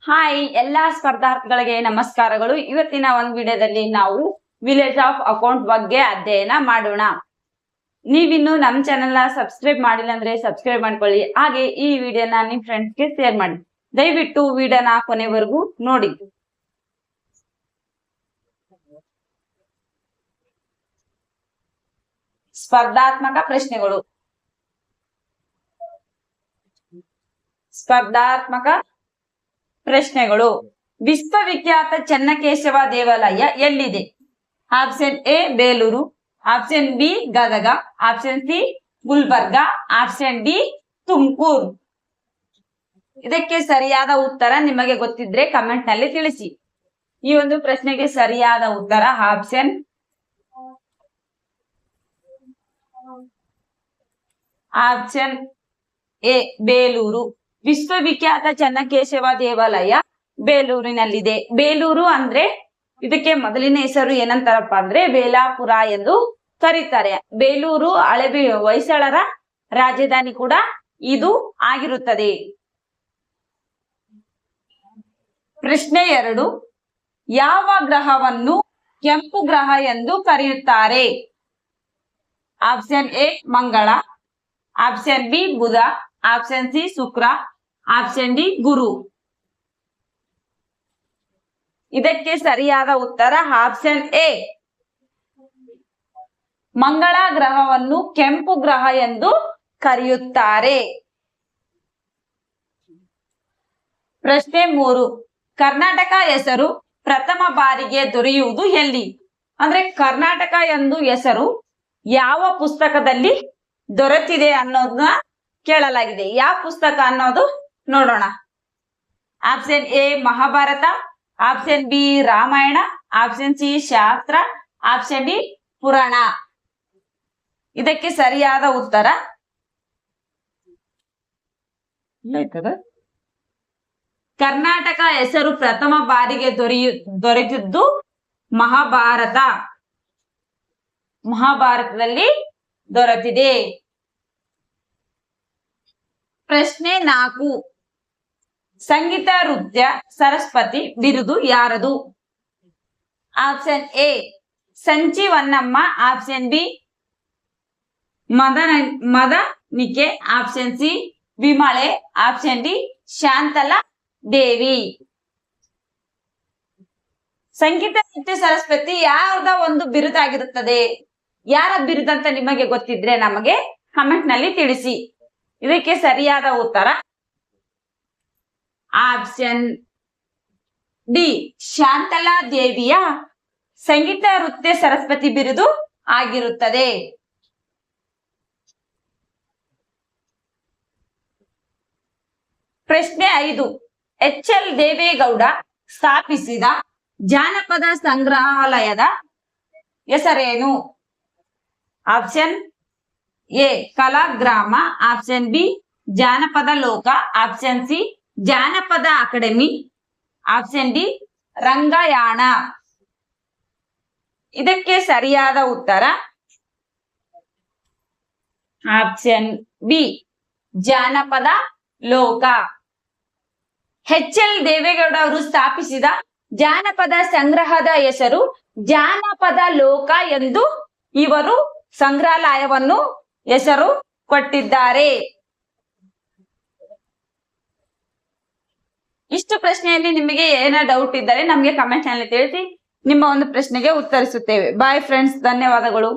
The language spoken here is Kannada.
ಹಾಯ್ ಎಲ್ಲಾ ಸ್ಪರ್ಧಾರ್ಥಿಗಳಿಗೆ ನಮಸ್ಕಾರಗಳು. ಇವತ್ತಿನ ಒಂದು ವಿಡಿಯೋದಲ್ಲಿ ನಾವು ವಿಲೇಜ್ ಆಫ್ ಅಕೌಂಟ್ ಬಗ್ಗೆ ಅಧ್ಯಯನ ಮಾಡೋಣ. ನೀವಿನ್ನು ನಮ್ಮ ಚಾನೆಲ್ ನ ಸಬ್ಸ್ಕ್ರೈಬ್ ಮಾಡಿಲ್ಲ ಅಂದ್ರೆ ಸಬ್ಸ್ಕ್ರೈಬ್ ಮಾಡ್ಕೊಳ್ಳಿ. ಹಾಗೆ ಈ ವಿಡಿಯೋನ ನಿಮ್ ಫ್ರೆಂಡ್ಸ್ ಗೆ ಶೇರ್ ಮಾಡಿ. ದಯವಿಟ್ಟು ವಿಡಿಯೋನ ಕೊನೆವರೆಗೂ ನೋಡಿ. ಸ್ಪರ್ಧಾತ್ಮಕ ಪ್ರಶ್ನೆಗಳು. ಸ್ಪರ್ಧಾತ್ಮಕ ಪ್ರಶ್ನೆಗಳು. ವಿಶ್ವವಿಖ್ಯಾತ ಚೆನ್ನಕೇಶವ ದೇವಾಲಯ ಎಲ್ಲಿದೆ? Option A Belur, option B Gadag, option C Gulbarga, option D Tumakuru. ಇದಕ್ಕೆ ಸರಿಯಾದ ಉತ್ತರ ನಿಮಗೆ ಗೊತ್ತಿದ್ರೆ ಕಮೆಂಟ್ ನಲ್ಲಿ ತಿಳಿಸಿ. ಈ ಒಂದು ಪ್ರಶ್ನೆಗೆ ಸರಿಯಾದ ಉತ್ತರ ಆಪ್ಷನ್ ಎ ಬೇಲೂರು. ವಿಶ್ವವಿಖ್ಯಾತ ಚೆನ್ನಕೇಶವ ದೇವಾಲಯ ಬೇಲೂರಿನಲ್ಲಿದೆ. ಬೇಲೂರು ಅಂದ್ರೆ ಇದಕ್ಕೆ ಮೊದಲಿನ ಹೆಸರು ಏನಂತಾರಪ್ಪ ಅಂದ್ರೆ ಬೇಲಾಪುರ ಎಂದು ಕರೀತಾರೆ. ಬೇಲೂರು ಹಳೆ ಹೊಯ್ಸಳರ ರಾಜಧಾನಿ ಕೂಡ ಇದು ಆಗಿರುತ್ತದೆ. ಪ್ರಶ್ನೆ 2. ಯಾವ ಗ್ರಹವನ್ನು ಕೆಂಪು ಗ್ರಹ ಎಂದು ಕರೆಯುತ್ತಾರೆ? ಆಪ್ಷನ್ ಎ ಮಂಗಳ, ಆಪ್ಷನ್ ಬಿ ಬುಧ, ಆಪ್ಷನ್ ಸಿ ಶುಕ್ರ, ಆಪ್ಷನ್ ಡಿ ಗುರು. ಇದಕ್ಕೆ ಸರಿಯಾದ ಉತ್ತರ ಆಪ್ಷನ್ ಎ ಮಂಗಳ ಗ್ರಹವನ್ನು ಕೆಂಪು ಗ್ರಹ ಎಂದು ಕರೆಯುತ್ತಾರೆ. ಪ್ರಶ್ನೆ 3. ಕರ್ನಾಟಕ ಹೆಸರು ಪ್ರಥಮ ಬಾರಿಗೆ ದೊರೆಯುವುದು ಎಲ್ಲಿ? ಅಂದ್ರೆ ಕರ್ನಾಟಕ ಎಂದು ಹೆಸರು ಯಾವ ಪುಸ್ತಕದಲ್ಲಿ ದೊರೆತಿದೆ ಅನ್ನೋದನ್ನ ಕೇಳಲಾಗಿದೆ. ಯಾವ ಪುಸ್ತಕ ಅನ್ನೋದು ನೋಡೋಣ. Option A Mahabharata, option B Ramayana, option C ಶಾಸ್ತ್ರ, ಆಪ್ಷನ್ ಡಿ ಪುರಾಣ. ಇದಕ್ಕೆ ಸರಿಯಾದ ಉತ್ತರ ಕರ್ನಾಟಕ ಹೆಸರು ಪ್ರಥಮ ಬಾರಿಗೆ ದೊರೆತಿದ್ದು ಮಹಾಭಾರತ. ಮಹಾಭಾರತದಲ್ಲಿ ದೊರೆತಿದೆ. ಪ್ರಶ್ನೆ 4. ಸಂಗೀತ ನೃತ್ಯ ಸರಸ್ವತಿ ಬಿರುದು ಯಾರದು? Option A Sanchi Honnamma, option B Madanike, option C Vimale, option D Shantala Devi. ಸಂಗೀತ ನೃತ್ಯ ಸರಸ್ವತಿ ಯಾರದ ಒಂದು ಬಿರುದಾಗಿರುತ್ತದೆ? ಯಾರ ಬಿರುದಂತ ನಿಮಗೆ ಗೊತ್ತಿದ್ರೆ ನಮಗೆ ಕಮೆಂಟ್ ನಲ್ಲಿ ತಿಳಿಸಿ. ಇದಕ್ಕೆ ಸರಿಯಾದ ಉತ್ತರ ಆಪ್ಷನ್ ಡಿ ಶಾಂತಲಾ ದೇವಿಯ ಸಂಗೀತ ನೃತ್ಯ ಸರಸ್ವತಿ ಬಿರುದು ಆಗಿರುತ್ತದೆ. ಪ್ರಶ್ನೆ 5. ಎಚ್.ಎಲ್. ದೇವೇಗೌಡ ಸ್ಥಾಪಿಸಿದ ಜಾನಪದ ಸಂಗ್ರಹಾಲಯದ ಹೆಸರೇನು? Option A Kalagram, option B ಜಾನಪದ ಲೋಕ, ಆಪ್ಷನ್ ಸಿ ಜಾನಪದ ಅಕಾಡೆಮಿ, ಆಪ್ಷನ್ ಡಿ ರಂಗಾಯಣ. ಇದಕ್ಕೆ ಸರಿಯಾದ ಉತ್ತರ ಆಪ್ಷನ್ ಬಿ ಜಾನಪದ ಲೋಕ. ಎಚ್.ಎಲ್. ದೇವೇಗೌಡ ಅವರು ಸ್ಥಾಪಿಸಿದ ಜಾನಪದ ಸಂಗ್ರಹದ ಹೆಸರು ಜಾನಪದ ಲೋಕ ಎಂದು ಇವರು ಸಂಗ್ರಹಾಲಯವನ್ನು ಹೆಸರು ಕೊಟ್ಟಿದ್ದಾರೆ. ಇಷ್ಟು ಪ್ರಶ್ನೆಯಲ್ಲಿ ನಿಮಗೆ ಏನ ಡೌಟ್ ಇದ್ದರೆ ನಮಗೆ ಕಮೆಂಟ್ ನಲ್ಲಿ ತಿಳಿಸಿ. ನಿಮ್ಮ ಒಂದು ಪ್ರಶ್ನೆಗೆ ಉತ್ತರಿಸುತ್ತೇವೆ. ಬಾಯ್ ಫ್ರೆಂಡ್ಸ್, ಧನ್ಯವಾದಗಳು.